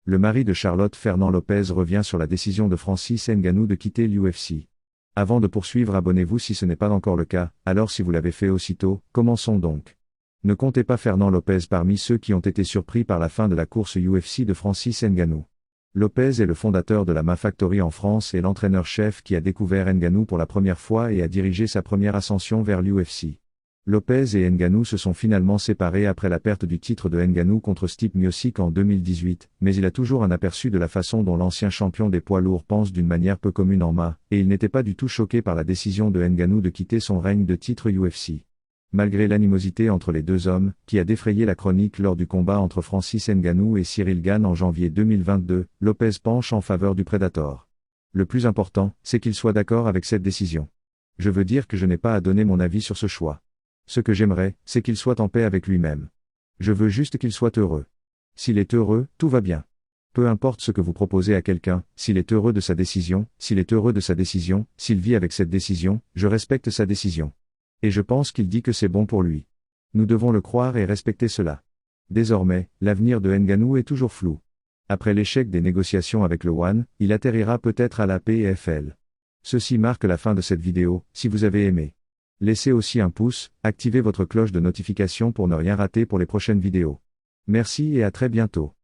Le mari de Charlotte, Fernand Lopez, revient sur la décision de Francis Ngannou de quitter l'UFC. Avant de poursuivre, abonnez-vous si ce n'est pas encore le cas, alors si vous l'avez fait aussitôt, commençons donc. Ne comptez pas Fernand Lopez parmi ceux qui ont été surpris par la fin de la course UFC de Francis Ngannou. Lopez est le fondateur de la Ma Factory en France et l'entraîneur-chef qui a découvert Ngannou pour la première fois et a dirigé sa première ascension vers l'UFC. Lopez et Ngannou se sont finalement séparés après la perte du titre de Ngannou contre Stipe Miocic en 2018, mais il a toujours un aperçu de la façon dont l'ancien champion des poids lourds pense d'une manière peu commune en main, et il n'était pas du tout choqué par la décision de Ngannou de quitter son règne de titre UFC. Malgré l'animosité entre les deux hommes, qui a défrayé la chronique lors du combat entre Francis Ngannou et Cyril Gane en janvier 2022, Lopez penche en faveur du Predator. Le plus important, c'est qu'il soit d'accord avec cette décision. Je veux dire que je n'ai pas à donner mon avis sur ce choix. Ce que j'aimerais, c'est qu'il soit en paix avec lui-même. Je veux juste qu'il soit heureux. S'il est heureux, tout va bien. Peu importe ce que vous proposez à quelqu'un, s'il est heureux de sa décision, s'il vit avec cette décision, je respecte sa décision. Et je pense qu'il dit que c'est bon pour lui. Nous devons le croire et respecter cela. Désormais, l'avenir de Ngannou est toujours flou. Après l'échec des négociations avec le One, il atterrira peut-être à la PFL. Ceci marque la fin de cette vidéo. Si vous avez aimé, laissez aussi un pouce, activez votre cloche de notification pour ne rien rater pour les prochaines vidéos. Merci et à très bientôt.